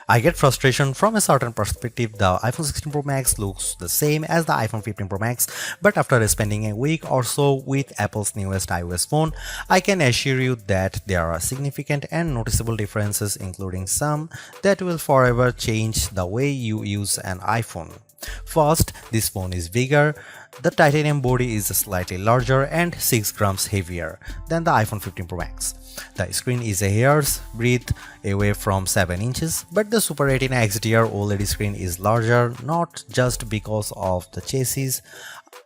I get frustration from a certain perspective. The iPhone 16 Pro Max looks the same as the iPhone 15 Pro Max, but after spending a week or so with Apple's newest iOS phone, I can assure you that there are significant and noticeable differences, including some that will forever change the way you use an iPhone. First, this phone is bigger. The titanium body is slightly larger and 6 grams heavier than the iPhone 15 Pro Max. The screen is a hair's breadth away from 7 inches, but the Super Retina XDR OLED screen is larger not just because of the chassis.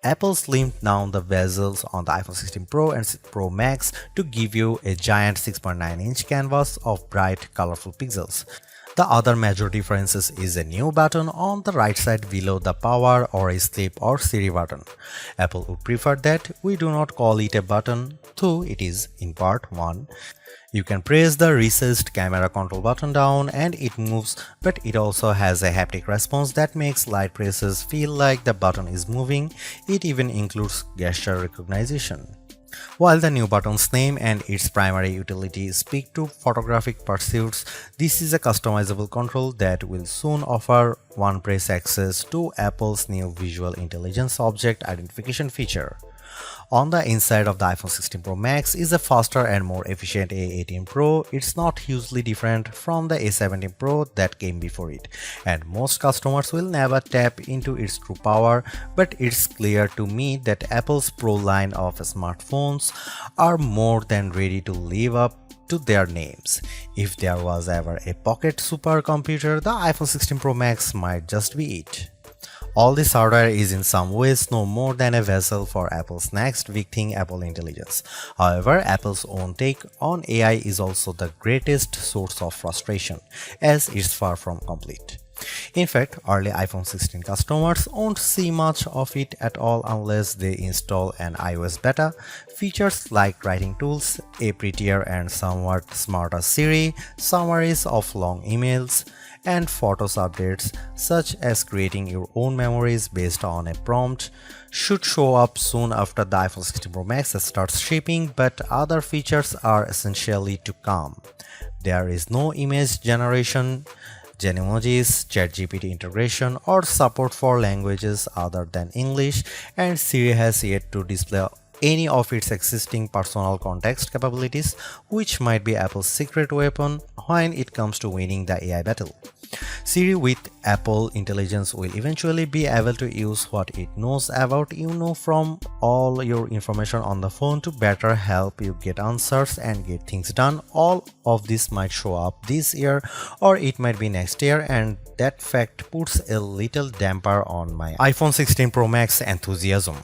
Apple slimmed down the bezels on the iPhone 16 Pro and Pro Max to give you a giant 6.9-inch canvas of bright, colorful pixels. The other major difference is a new button on the right side below the power or sleep or Siri button. Apple would prefer that we do not call it a button, though it is in part 1. You can press the recessed camera control button down and it moves, but it also has a haptic response that makes light presses feel like the button is moving. It even includes gesture recognition. While the new button's name and its primary utility speak to photographic pursuits, this is a customizable control that will soon offer one-press access to Apple's new Visual Intelligence Object Identification feature. On the inside of the iPhone 16 Pro Max is a faster and more efficient A18 Pro. It's not hugely different from the A17 Pro that came before it, and most customers will never tap into its true power, but it's clear to me that Apple's Pro line of smartphones are more than ready to live up to their names. If there was ever a pocket supercomputer, the iPhone 16 Pro Max might just be it. All this hardware is in some ways no more than a vessel for Apple's next big thing, Apple Intelligence. However, Apple's own take on AI is also the greatest source of frustration, as it's far from complete. In fact, early iPhone 16 customers won't see much of it at all unless they install an iOS beta. Features like writing tools, a prettier and somewhat smarter Siri, summaries of long emails, and Photos updates, such as creating your own memories based on a prompt, should show up soon after the iPhone 16 Pro Max starts shipping, but other features are essentially to come. There is no image generation, Genemojis, ChatGPT integration, or support for languages other than English, and Siri has yet to display any of its existing personal context capabilities, which might be Apple's secret weapon when it comes to winning the AI battle. Siri with Apple Intelligence will eventually be able to use what it knows about you from all your information on the phone to better help you get answers and get things done. All of this might show up this year or it might be next year, and that fact puts a little damper on my iPhone 16 Pro Max enthusiasm.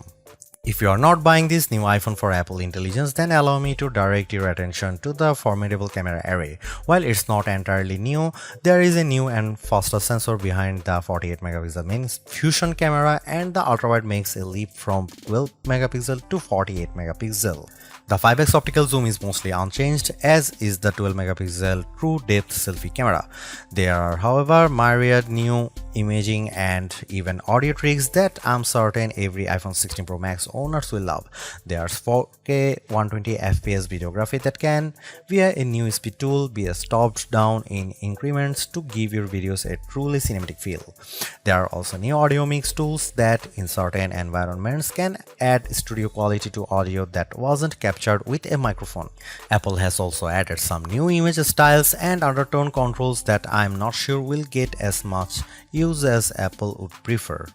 If you are not buying this new iPhone for Apple Intelligence, then allow me to direct your attention to the formidable camera array. While it's not entirely new, there is a new and faster sensor behind the 48 megapixel main fusion camera, and the ultrawide makes a leap from 12 megapixel to 48 megapixel. The 5x optical zoom is mostly unchanged, as is the 12 megapixel true depth selfie camera. There are, however, myriad new imaging and even audio tricks that I'm certain every iPhone 16 Pro Max owners will love. There's 4K 120fps videography that can, via a new speed tool, be stopped down in increments to give your videos a truly cinematic feel. There are also new audio mix tools that, in certain environments, can add studio quality to audio that wasn't captured with a microphone. Apple has also added some new image styles and undertone controls that I'm not sure will get as much use as Apple would prefer.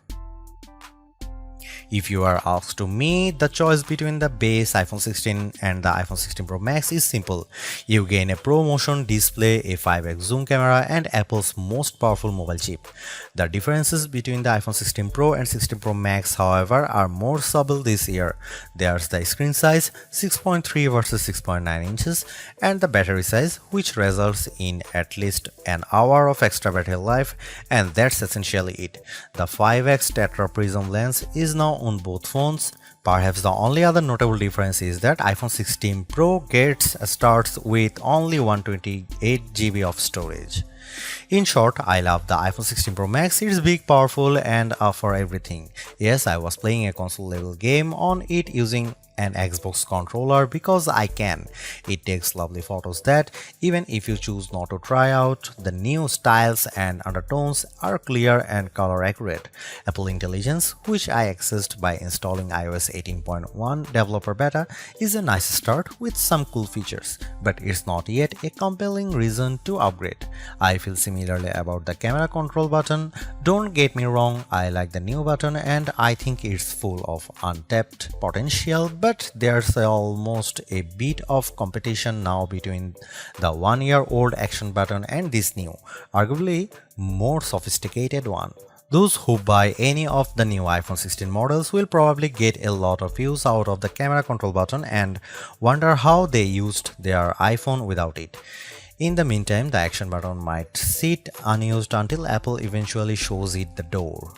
If you are asked to me, the choice between the base iPhone 16 and the iPhone 16 Pro Max is simple. You gain a ProMotion display, a 5x zoom camera, and Apple's most powerful mobile chip. The differences between the iPhone 16 Pro and 16 Pro Max, however, are more subtle this year. There's the screen size, 6.3 versus 6.9 inches, and the battery size, which results in at least an hour of extra battery life, and that's essentially it. The 5x Tetra Prism lens is now on both phones. Perhaps the only other notable difference is that iPhone 16 Pro starts with only 128GB of storage. In short, I love the iPhone 16 Pro Max. It's big, powerful, and for everything. Yes, I was playing a console level game on it using an Xbox controller because I can. It takes lovely photos that, even if you choose not to try out, the new styles and undertones are clear and color accurate. Apple Intelligence, which I accessed by installing iOS 18.1 developer beta, is a nice start with some cool features, but it's not yet a compelling reason to upgrade. I feel similarly about the camera control button. Don't get me wrong, I like the new button and I think it's full of untapped potential, but there's almost a bit of competition now between the 1-year-old action button and this new, arguably more sophisticated one. Those who buy any of the new iPhone 16 models will probably get a lot of use out of the camera control button and wonder how they used their iPhone without it. In the meantime, the action button might sit unused until Apple eventually shows it the door.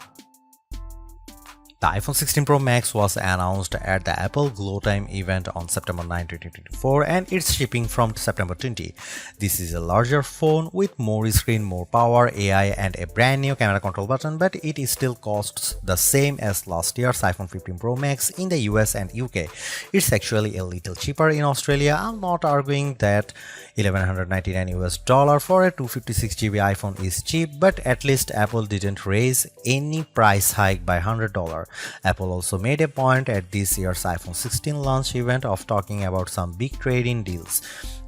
The iPhone 16 Pro Max was announced at the Apple Glow Time event on September 9, 2024 and it's shipping from September 20. This is a larger phone with more screen, more power, AI and a brand new camera control button, but it still costs the same as last year's iPhone 15 Pro Max in the US and UK. It's actually a little cheaper in Australia. I'm not arguing that $1,199 for a 256GB iPhone is cheap, but at least Apple didn't raise any price hike by $100. Apple also made a point at this year's iPhone 16 launch event of talking about some big trade-in deals.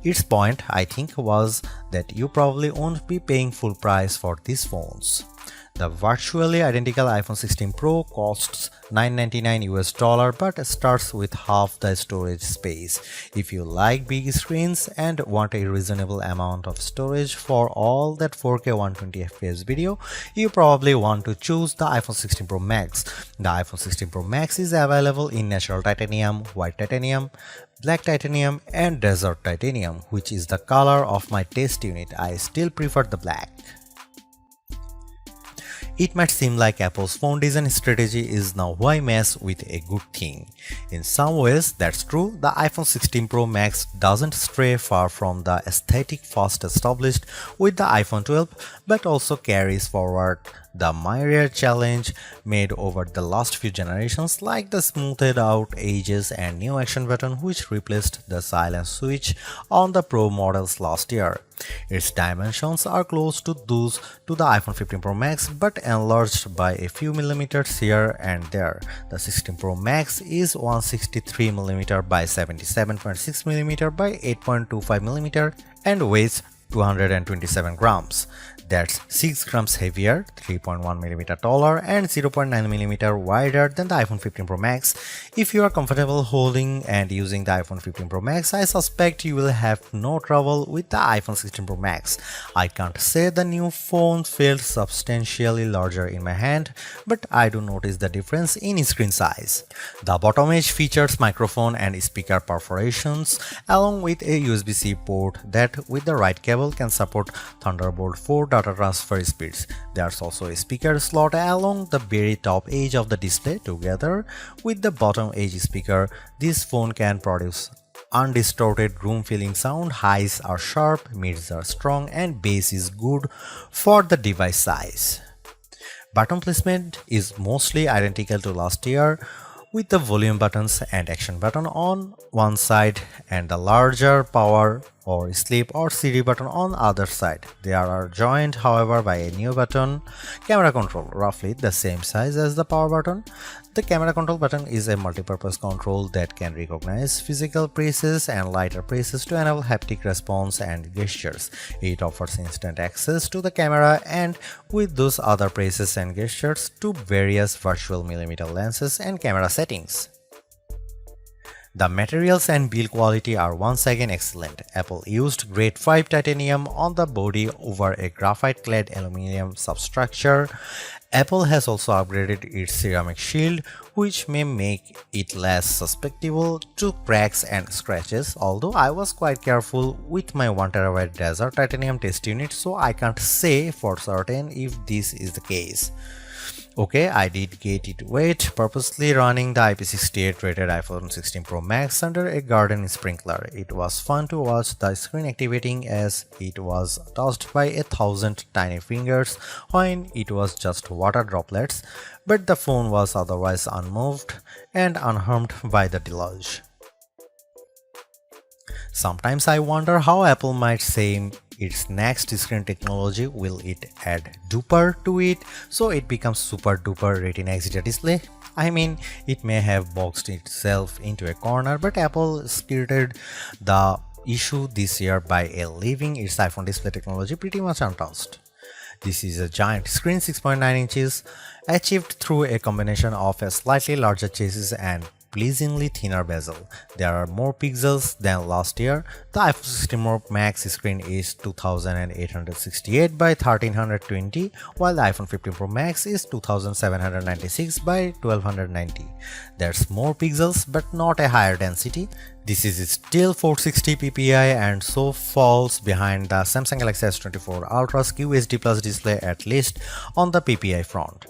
Its point, I think, was that you probably won't be paying full price for these phones. The virtually identical iPhone 16 Pro costs $999 but starts with half the storage space. If you like big screens and want a reasonable amount of storage for all that 4K 120fps video, you probably want to choose the iPhone 16 Pro Max. The iPhone 16 Pro Max is available in natural titanium, white titanium, black titanium and desert titanium, which is the color of my test unit. I still prefer the black. It might seem like Apple's phone design strategy is now why mess with a good thing. In some ways, that's true. The iPhone 16 Pro Max doesn't stray far from the aesthetic first established with the iPhone 12, but also carries forward the myriad challenge made over the last few generations, like the smoothed out edges and new action button which replaced the silent switch on the Pro models last year. Its dimensions are close to those to the iPhone 15 Pro Max but enlarged by a few millimeters here and there. The 16 Pro Max is 163mm by 77.6mm by 8.25mm and weighs 227 grams. That's 6 grams heavier, 3.1mm taller, and 0.9mm wider than the iPhone 15 Pro Max. If you are comfortable holding and using the iPhone 15 Pro Max, I suspect you will have no trouble with the iPhone 16 Pro Max. I can't say the new phone felt substantially larger in my hand, but I do notice the difference in screen size. The bottom edge features microphone and speaker perforations, along with a USB-C port that, with the right cable, can support Thunderbolt 4 data transfer speeds. There's also a speaker slot along the very top edge of the display. Together with the bottom edge speaker, this phone can produce undistorted room-filling sound. Highs are sharp, mids are strong, and bass is good for the device size. Button placement is mostly identical to last year, with the volume buttons and action button on one side and the larger power or sleep or CD button on the other side. They are joined, however, by a new button, camera control, roughly the same size as the power button. The camera control button is a multi-purpose control that can recognize physical presses and lighter presses to enable haptic response and gestures. It offers instant access to the camera and with those other presses and gestures to various virtual millimeter lenses and camera settings. The materials and build quality are once again excellent. Apple used grade 5 titanium on the body over a graphite-clad aluminum substructure. Apple has also upgraded its ceramic shield, which may make it less susceptible to cracks and scratches, although I was quite careful with my 1TB desert titanium test unit, so I can't say for certain if this is the case. Okay, I did get it wet, purposely running the IP68 rated iPhone 16 Pro Max under a garden sprinkler. It was fun to watch the screen activating as it was touched by 1,000 tiny fingers when it was just water droplets, but the phone was otherwise unmoved and unharmed by the deluge. Sometimes I wonder how Apple might say its next screen technology. Will it add duper to it so it becomes super duper Retina XDR display? I mean, it may have boxed itself into a corner, but Apple skirted the issue this year by leaving its iPhone display technology pretty much untouched. This is a giant screen 6.9 inches achieved through a combination of a slightly larger chassis and pleasingly thinner bezel. There are more pixels than last year. The iPhone 16 Pro Max screen is 2868 by 1320, while the iPhone 15 Pro Max is 2796 by 1290. There's more pixels but not a higher density. This is still 460 ppi and so falls behind the Samsung Galaxy S24 Ultra's QHD Plus display, at least on the ppi front.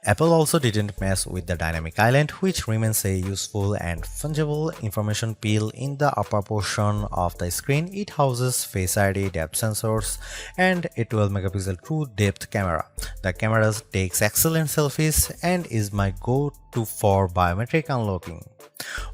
Apple also didn't mess with the dynamic island, which remains a useful and fungible information peel in the upper portion of the screen. It houses Face ID, depth sensors, and a 12 megapixel true depth camera. The camera takes excellent selfies and is my go-to for biometric unlocking.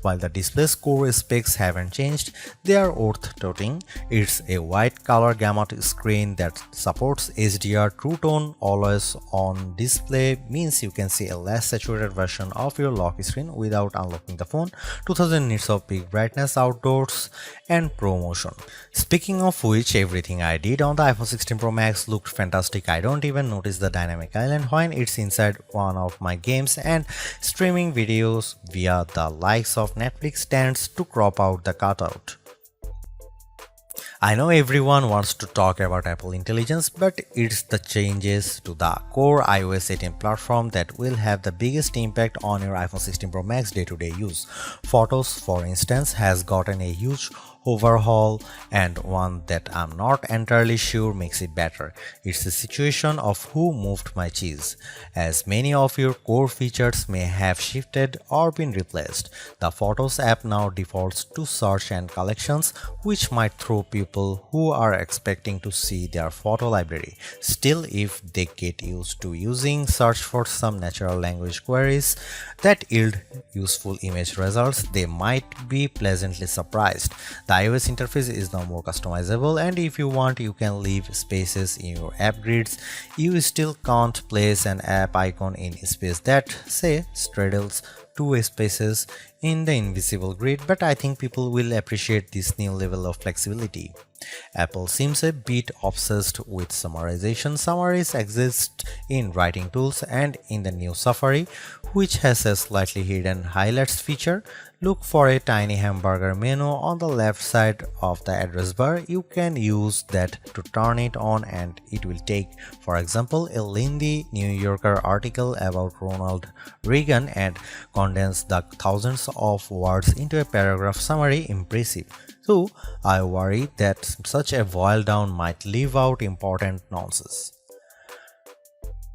While the display's core specs haven't changed, they are worth noting. It's a white color gamut screen that supports HDR. True Tone always on display means you can see a less saturated version of your lock screen without unlocking the phone. 2000 nits of peak brightness outdoors and Pro Motion. Speaking of which, everything I did on the iPhone 16 Pro Max looked fantastic. I don't even notice the dynamic island when it's inside one of my games, and streaming videos via the likes of Netflix tends to crop out the cutout. I know everyone wants to talk about Apple Intelligence, but it's the changes to the core iOS 18 platform that will have the biggest impact on your iPhone 16 Pro Max day-to-day use. Photos, for instance, has gotten a huge overhaul, and one that I'm not entirely sure makes it better. It's a situation of who moved my cheese, as many of your core features may have shifted or been replaced. The Photos app now defaults to search and collections, which might throw people who are expecting to see their photo library. Still, if they get used to using search for some natural language queries that yield useful image results, they might be pleasantly surprised. The iOS interface is now more customizable, and if you want, you can leave spaces in your app grids. You still can't place an app icon in a space that, say, straddles two spaces in the invisible grid, but I think people will appreciate this new level of flexibility. Apple seems a bit obsessed with summarization. Summaries exist in writing tools and in the new Safari, which has a slightly hidden highlights feature. Look for a tiny hamburger menu on the left side of the address bar. You can use that to turn it on, and it will take, for example, a lengthy New Yorker article about Ronald Reagan and condense the thousands of words into a paragraph summary. Impressive. So I worry that such a boil down might leave out important nonsense.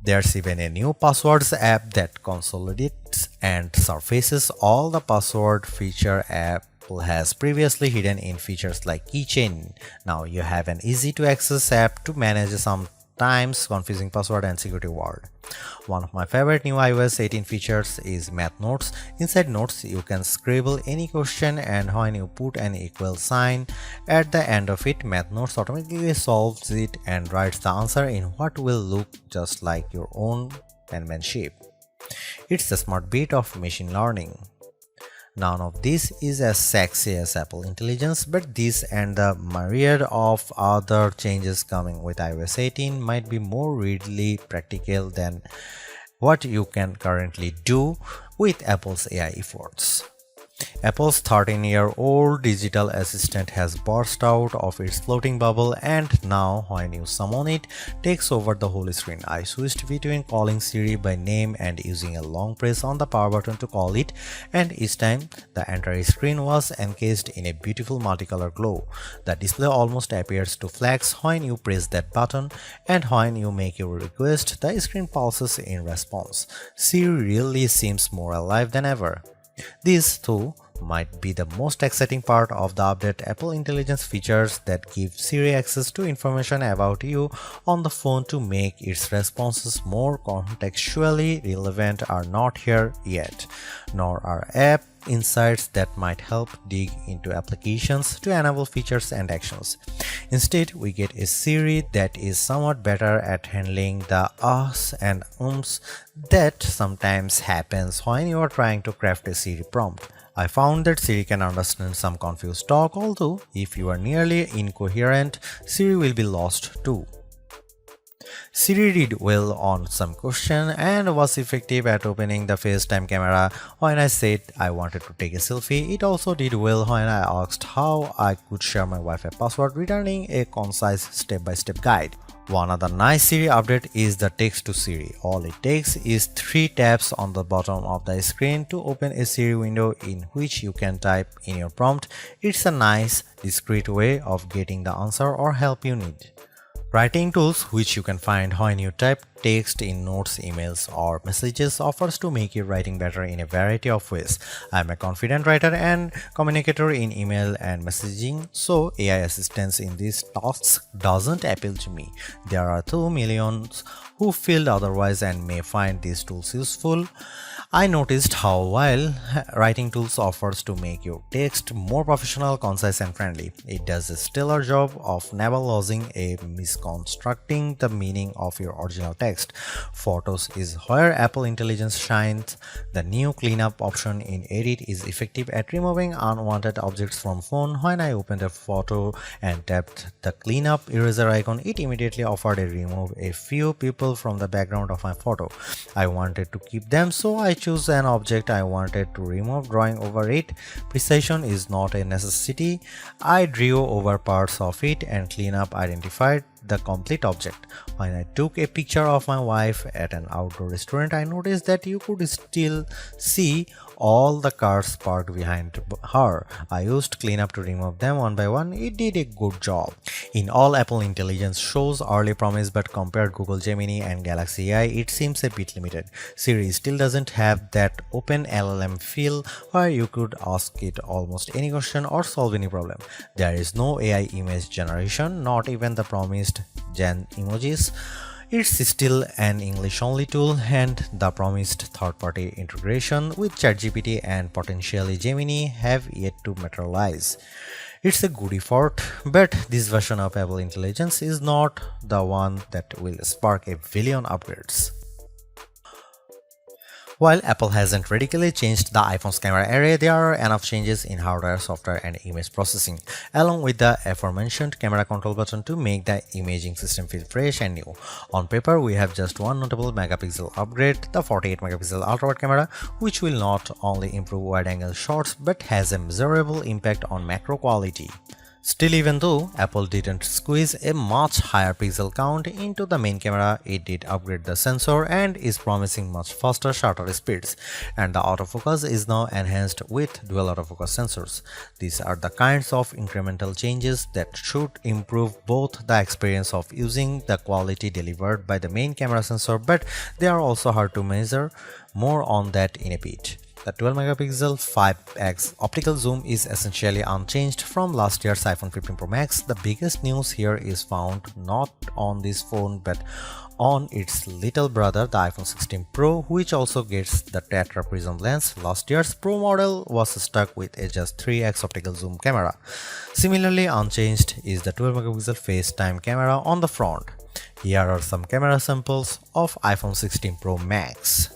There's even a new passwords app that consolidates and surfaces all the password feature Apple has previously hidden in features like keychain. Now you have an easy to access app to manage sometimes confusing password and security word. One of my favorite new iOS 18 features is Math Notes. Inside Notes, you can scribble any question, and when you put an equal sign at the end of it, Math Notes automatically solves it and writes the answer in what will look just like your own penmanship. It's a smart bit of machine learning. None of this is as sexy as Apple Intelligence, but this and the myriad of other changes coming with iOS 18 might be more readily practical than what you can currently do with Apple's AI efforts. Apple's 13-year-old digital assistant has burst out of its floating bubble, and now when you summon it, takes over the whole screen. I switched between calling Siri by name and using a long press on the power button to call it, and each time the entire screen was encased in a beautiful multicolor glow. The display almost appears to flash when you press that button, and when you make your request, the screen pulses in response. Siri really seems more alive than ever. This, too, might be the most exciting part of the update. Apple Intelligence features that give Siri access to information about you on the phone to make its responses more contextually relevant are not here yet, nor are app insights that might help dig into applications to enable features and actions. Instead, we get a Siri that is somewhat better at handling the ahs and ums that sometimes happens when you are trying to craft a Siri prompt. I found that Siri can understand some confused talk, although if you are nearly incoherent, Siri will be lost too. Siri did well on some question and was effective at opening the FaceTime camera when I said I wanted to take a selfie. It also did well when I asked how I could share my Wi-Fi password, returning a concise step-by-step guide. One other nice Siri update is the text to Siri. All it takes is 3 taps on the bottom of the screen to open a Siri window in which you can type in your prompt. It's a nice, discreet way of getting the answer or help you need. Writing tools, which you can find when you type text in notes, emails, or messages, offers to make your writing better in a variety of ways. I'm a confident writer and communicator in email and messaging, so AI assistance in these tasks doesn't appeal to me. There are 2 millions who feel otherwise and may find these tools useful. I noticed how while writing tools offers to make your text more professional, concise, and friendly, it does a stellar job of never losing a misconstructing the meaning of your original text. Photos is where Apple Intelligence shines. The new cleanup option in Edit is effective at removing unwanted objects from phone. When I opened a photo and tapped the cleanup eraser icon, it immediately offered to remove a few people from the background of my photo. I wanted to keep them, so I choose an object I wanted to remove, drawing over it. Precision is not a necessity. I drew over parts of it and cleanup identified the complete object. When I took a picture of my wife at an outdoor restaurant, I noticed that you could still see all the cars parked behind her. I used cleanup to remove them one by one. It did a good job. In all, Apple Intelligence shows early promise, but compared Google Gemini and Galaxy AI, it seems a bit limited. Siri still doesn't have that open LLM feel where you could ask it almost any question or solve any problem. There is no AI image generation, not even the promised Gen emojis. It's still an English-only tool, and the promised third-party integration with ChatGPT and potentially Gemini have yet to materialize. It's a good effort, but this version of Apple Intelligence is not the one that will spark a billion upgrades. While Apple hasn't radically changed the iPhone's camera array, there are enough changes in hardware, software, and image processing, along with the aforementioned camera control button to make the imaging system feel fresh and new. On paper, we have just one notable megapixel upgrade, the 48 megapixel ultra-wide camera, which will not only improve wide-angle shots but has a measurable impact on macro quality. Still, even though Apple didn't squeeze a much higher pixel count into the main camera, it did upgrade the sensor and is promising much faster shutter speeds, and the autofocus is now enhanced with dual autofocus sensors. These are the kinds of incremental changes that should improve both the experience of using the quality delivered by the main camera sensor, but they are also hard to measure. More on that in a bit. The 12 megapixel 5x optical zoom is essentially unchanged from last year's iPhone 15 Pro Max. The biggest news here is found not on this phone but on its little brother, the iPhone 16 Pro, which also gets the Tetra Prism lens. Last year's Pro model was stuck with a just 3x optical zoom camera. Similarly unchanged is the 12 megapixel FaceTime camera on the front. Here are some camera samples of iPhone 16 Pro Max.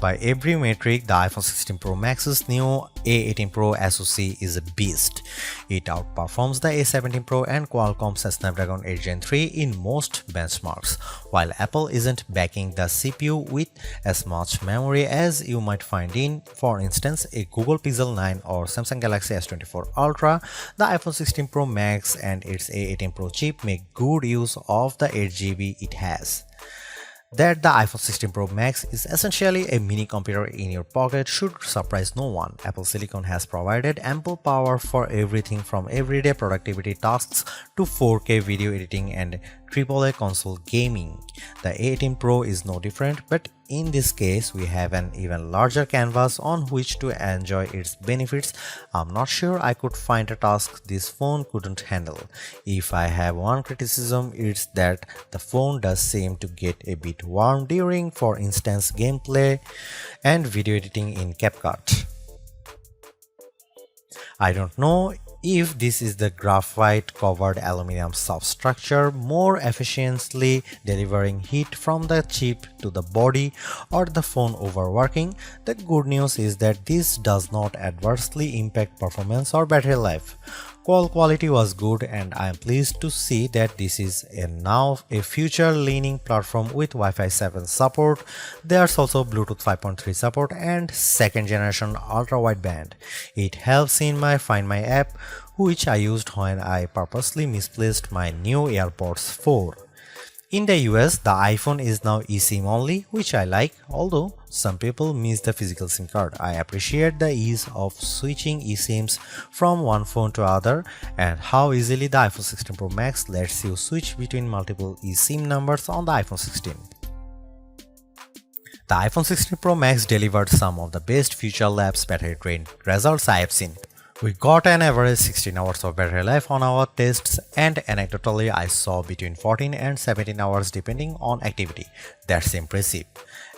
By every metric, the iPhone 16 Pro Max's new A18 Pro SoC is a beast. It outperforms the A17 Pro and Qualcomm's Snapdragon 8 Gen 3 in most benchmarks, while Apple isn't backing the CPU with as much memory as you might find in, for instance, a Google Pixel 9 or Samsung Galaxy S24 Ultra. The iPhone 16 Pro Max and its A18 Pro chip make good use of the 8GB it has. That the iPhone 16 Pro Max is essentially a mini computer in your pocket should surprise no one. Apple Silicon has provided ample power for everything from everyday productivity tasks to 4K video editing and AAA console gaming. The A18 Pro is no different, but in this case, we have an even larger canvas on which to enjoy its benefits. I'm not sure I could find a task this phone couldn't handle. If I have one criticism, it's that the phone does seem to get a bit warm during, for instance, gameplay and video editing in CapCut. I don't know if this is the graphite covered aluminum substructure more efficiently delivering heat from the chip to the body or the phone overworking. The good news is that this does not adversely impact performance or battery life. Call quality was good, and I am pleased to see that this is now a future-leaning platform with Wi-Fi 7 support. There's also Bluetooth 5.3 support and second-generation ultra-wideband. It helps in my Find My app, which I used when I purposely misplaced my new AirPods 4. In the US, the iPhone is now eSIM only, which I like, although some people miss the physical SIM card. I appreciate the ease of switching eSIMs from one phone to other and how easily the iPhone 16 Pro Max lets you switch between multiple eSIM numbers on the iPhone 16. The iPhone 16 Pro Max delivered some of the best Future Labs battery drain results I have seen. We got an average 16 hours of battery life on our tests, and anecdotally I saw between 14 and 17 hours depending on activity. That's impressive.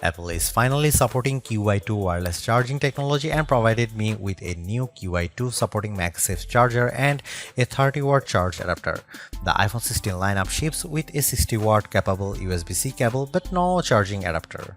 Apple is finally supporting QI2 wireless charging technology and provided me with a new QI2 supporting MagSafe charger and a 30-watt charge adapter. The iPhone 16 lineup ships with a 60-watt capable USB-C cable but no charging adapter.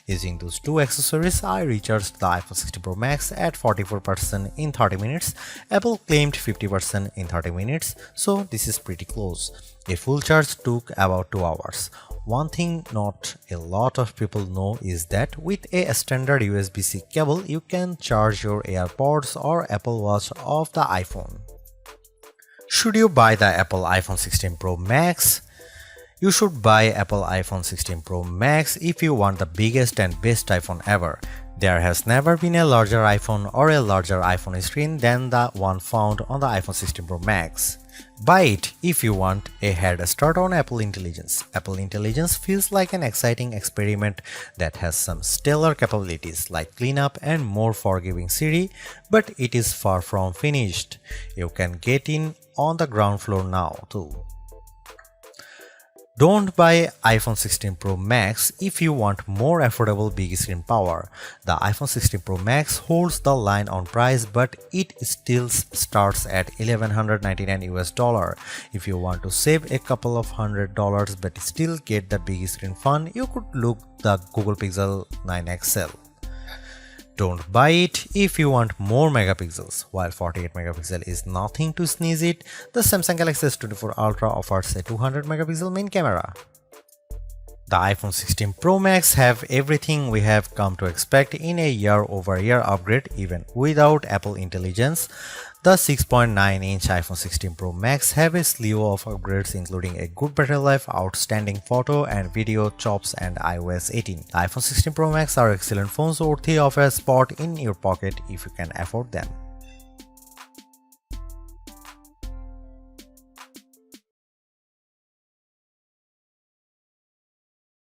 Using those two accessories, I recharged the iPhone 16 Pro Max at 44% in 30 minutes. Apple claimed 50% in 30 minutes, so this is pretty close. A full charge took about 2 hours. One thing not a lot of people know is that with a standard USB-C cable, you can charge your AirPods or Apple Watch off the iPhone. Should you buy the Apple iPhone 16 Pro Max? You should buy Apple iPhone 16 Pro Max if you want the biggest and best iPhone ever. There has never been a larger iPhone or a larger iPhone screen than the one found on the iPhone 16 Pro Max. Buy it if you want a head start on Apple Intelligence. Apple Intelligence feels like an exciting experiment that has some stellar capabilities like cleanup and more forgiving Siri, but it is far from finished. You can get in on the ground floor now too. Don't buy iPhone 16 Pro Max if you want more affordable big screen power. The iPhone 16 Pro Max holds the line on price, but it still starts at $1,199 US. If you want to save a couple of $100 but still get the big screen fun, you could look the Google Pixel 9 XL. Don't buy it if you want more megapixels. While 48 megapixel is nothing to sneeze at, the Samsung Galaxy S24 Ultra offers a 200 megapixel main camera. The iPhone 16 Pro Max have everything we have come to expect in a year-over-year upgrade even without Apple Intelligence. The 6.9-inch iPhone 16 Pro Max have a slew of upgrades including a good battery life, outstanding photo and video chops, and iOS 18. The iPhone 16 Pro Max are excellent phones worthy of a spot in your pocket if you can afford them.